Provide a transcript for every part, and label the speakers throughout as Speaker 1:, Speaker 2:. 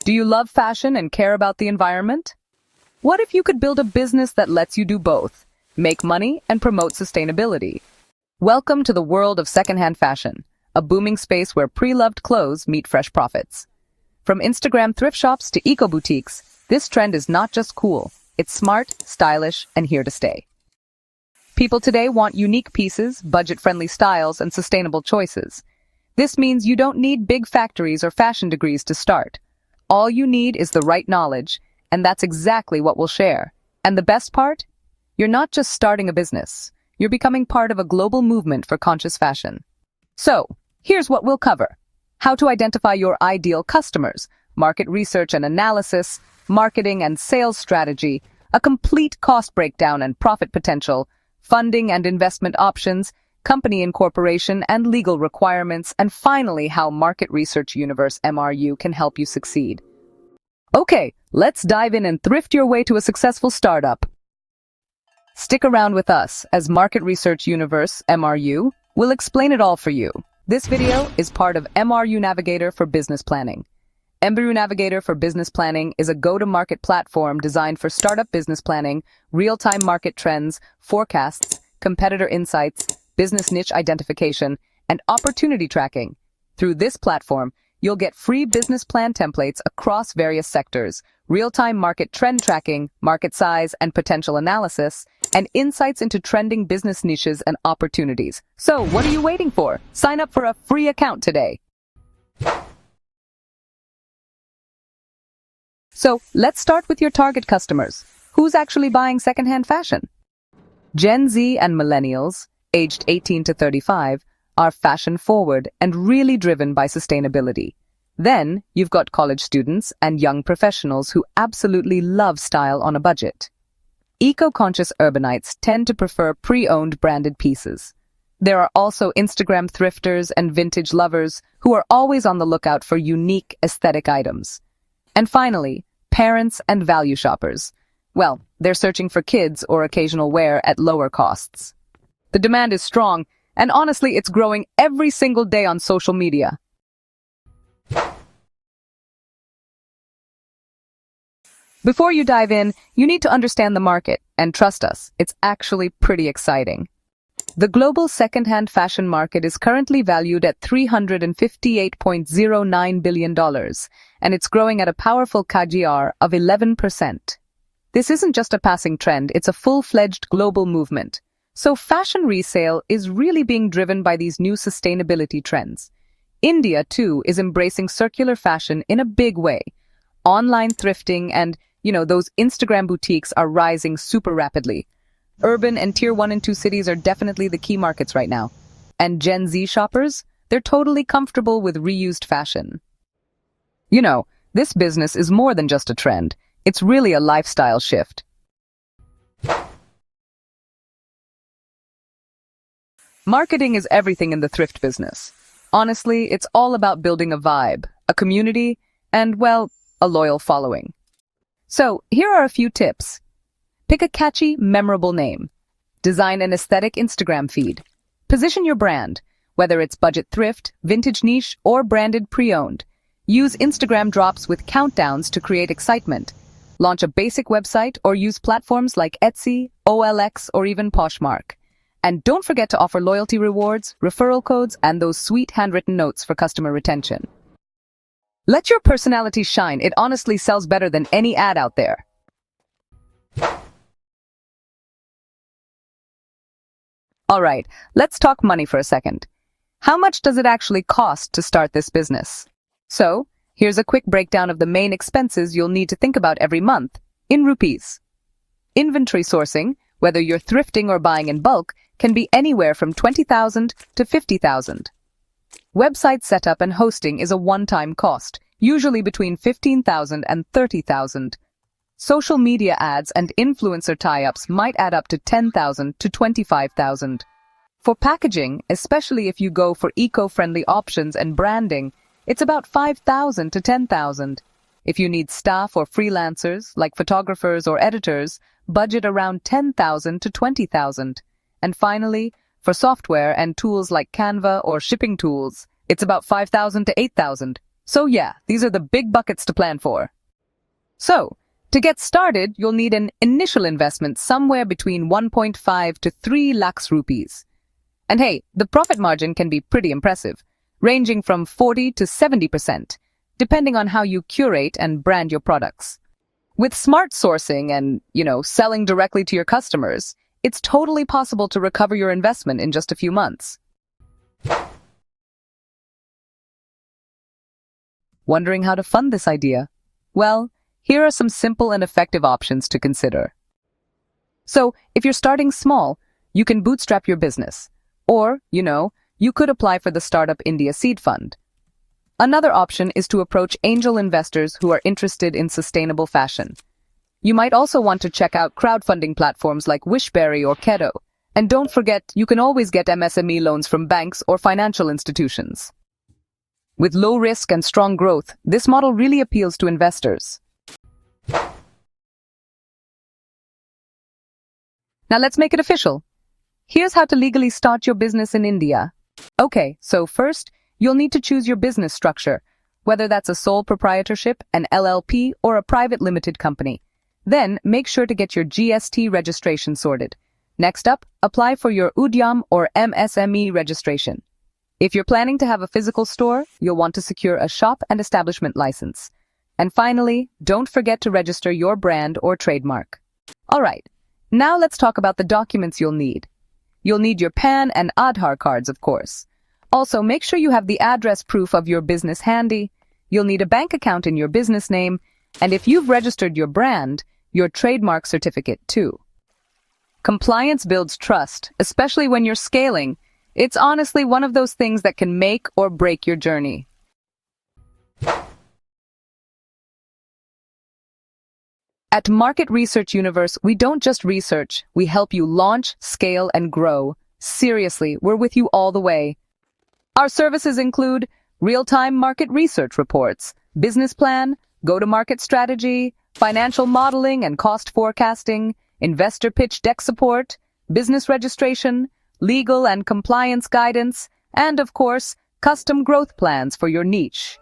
Speaker 1: Do you love fashion and care about the environment? What if you could build a business that lets you do both, make money and promote sustainability? Welcome to the world of secondhand fashion, a booming space where pre-loved clothes meet fresh profits. From Instagram thrift shops to eco-boutiques, this trend is not just cool, it's smart, stylish, and here to stay. People today want unique pieces, budget-friendly styles, and sustainable choices. This means you don't need big factories or fashion degrees to start. All you need is the right knowledge, and that's exactly what we'll share. And the best part? You're not just starting a business. You're becoming part of a global movement for conscious fashion. So, here's what we'll cover. How to identify your ideal customers, market research and analysis, marketing and sales strategy, a complete cost breakdown and profit potential, funding and investment options, company incorporation and legal requirements, and finally how Market Research Universe MRU can help you succeed. Okay, let's dive in and thrift your way to a successful startup. Stick around with us as Market Research Universe MRU will explain it all for you. This video is part of MRU Navigator for Business Planning. MRU Navigator for Business Planning is a go-to-market platform designed for startup business planning, real-time market trends, forecasts, competitor insights, business niche identification, and opportunity tracking. Through this platform, you'll get free business plan templates across various sectors, real-time market trend tracking, market size and potential analysis, and insights into trending business niches and opportunities. So, what are you waiting for? Sign up for a free account today. So, let's start with your target customers. Who's actually buying secondhand fashion? Gen Z and millennials, aged 18 to 35, are fashion-forward and really driven by sustainability. Then, you've got college students and young professionals who absolutely love style on a budget. Eco-conscious urbanites tend to prefer pre-owned branded pieces. There are also Instagram thrifters and vintage lovers who are always on the lookout for unique aesthetic items. And finally, parents and value shoppers. Well, they're searching for kids or occasional wear at lower costs. The demand is strong, and honestly, it's growing every single day on social media. Before you dive in, you need to understand the market, and trust us, it's actually pretty exciting. The global second-hand fashion market is currently valued at $358.09 billion, and it's growing at a powerful CAGR of 11%. This isn't just a passing trend, it's a full-fledged global movement. So fashion resale is really being driven by these new sustainability trends. India, too, is embracing circular fashion in a big way. Online thrifting and, those Instagram boutiques are rising super rapidly. Urban and Tier 1 and 2 cities are definitely the key markets right now. And Gen Z shoppers? They're totally comfortable with reused fashion. This business is more than just a trend. It's really a lifestyle shift. Marketing is everything in the thrift business. Honestly, it's all about building a vibe, a community, and, well, a loyal following. So, here are a few tips. Pick a catchy, memorable name. Design an aesthetic Instagram feed. Position your brand, whether it's budget thrift, vintage niche, or branded pre-owned. Use Instagram drops with countdowns to create excitement. Launch a basic website or use platforms like Etsy, OLX, or even Poshmark. And don't forget to offer loyalty rewards, referral codes, and those sweet handwritten notes for customer retention. Let your personality shine. It honestly sells better than any ad out there. Alright, let's talk money for a second. How much does it actually cost to start this business? So, here's a quick breakdown of the main expenses you'll need to think about every month, in rupees. Inventory sourcing, whether you're thrifting or buying in bulk, can be anywhere from 20,000 to 50,000. Website setup and hosting is a one-time cost, usually between 15,000 and 30,000. Social media ads and influencer tie-ups might add up to 10,000 to 25,000. For packaging, especially if you go for eco-friendly options and branding, it's about 5,000 to 10,000. If you need staff or freelancers, like photographers or editors, budget around 10,000 to 20,000. And finally, for software and tools like Canva or shipping tools, it's about 5,000 to 8,000. So yeah, these are the big buckets to plan for. So, to get started, you'll need an initial investment somewhere between 1.5 to 3 lakhs rupees. And hey, the profit margin can be pretty impressive, ranging from 40 to 70%, depending on how you curate and brand your products. With smart sourcing and, selling directly to your customers, it's totally possible to recover your investment in just a few months. Wondering how to fund this idea? Well, here are some simple and effective options to consider. So, if you're starting small, you can bootstrap your business. Or, you could apply for the Startup India Seed Fund. Another option is to approach angel investors who are interested in sustainable fashion. You might also want to check out crowdfunding platforms like Wishberry or Kedo. And don't forget, you can always get MSME loans from banks or financial institutions. With low risk and strong growth, this model really appeals to investors. Now let's make it official. Here's how to legally start your business in India. Okay, so first, you'll need to choose your business structure, whether that's a sole proprietorship, an LLP, or a private limited company. Then, make sure to get your GST registration sorted. Next up, apply for your Udyam or MSME registration. If you're planning to have a physical store, you'll want to secure a shop and establishment license. And finally, don't forget to register your brand or trademark. Alright, now let's talk about the documents you'll need. You'll need your PAN and Aadhaar cards, of course. Also, make sure you have the address proof of your business handy. You'll need a bank account in your business name, and if you've registered your brand, your trademark certificate too. Compliance builds trust, especially when you're scaling. It's honestly one of those things that can make or break your journey. At Market Research Universe, we don't just research, we help you launch, scale, and grow. Seriously, we're with you all the way. Our services include real-time market research reports, business plan, go-to-market strategy, financial modeling and cost forecasting, investor pitch deck support, business registration, legal and compliance guidance, and of course, custom growth plans for your niche.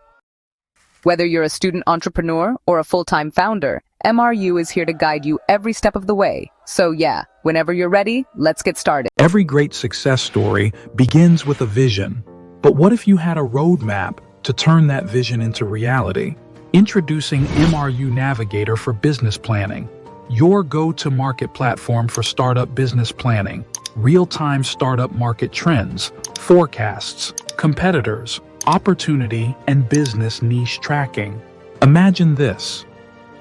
Speaker 1: Whether you're a student entrepreneur or a full-time founder, MRU is here to guide you every step of the way. So yeah, whenever you're ready, let's get started.
Speaker 2: Every great success story begins with a vision. But what if you had a roadmap to turn that vision into reality? Introducing MRU Navigator for business planning, your go-to-market platform for startup business planning, real-time startup market trends, forecasts, competitors, opportunity, and business niche tracking. Imagine this.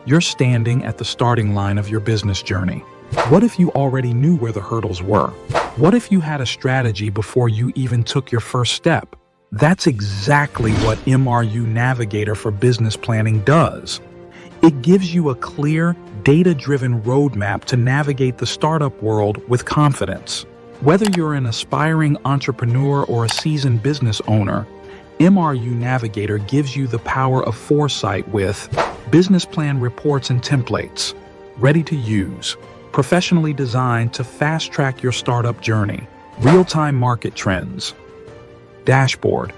Speaker 2: You're standing at the starting line of your business journey. What if you already knew where the hurdles were? What if you had a strategy before you even took your first step? That's exactly what MRU Navigator for business planning does. It gives you a clear, data-driven roadmap to navigate the startup world with confidence. Whether you're an aspiring entrepreneur or a seasoned business owner, MRU Navigator gives you the power of foresight with business plan reports and templates, ready to use, professionally designed to fast-track your startup journey, real-time market trends, dashboard,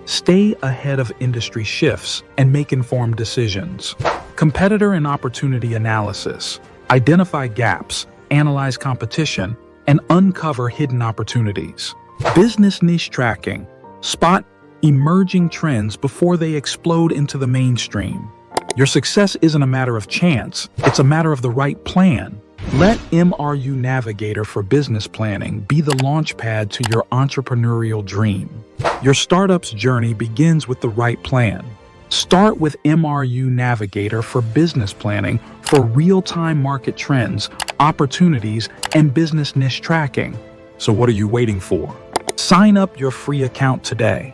Speaker 2: stay ahead of industry shifts and make informed decisions, competitor and opportunity analysis, identify gaps, analyze competition, and uncover hidden opportunities, business niche tracking, spot emerging trends before they explode into the mainstream. Your success isn't a matter of chance, it's a matter of the right plan. Let MRU Navigator for business planning be the launchpad to your entrepreneurial dream. Your startup's journey begins with the right plan. Start with MRU Navigator for business planning for real-time market trends, opportunities, and business niche tracking. So what are you waiting for? Sign up your free account today.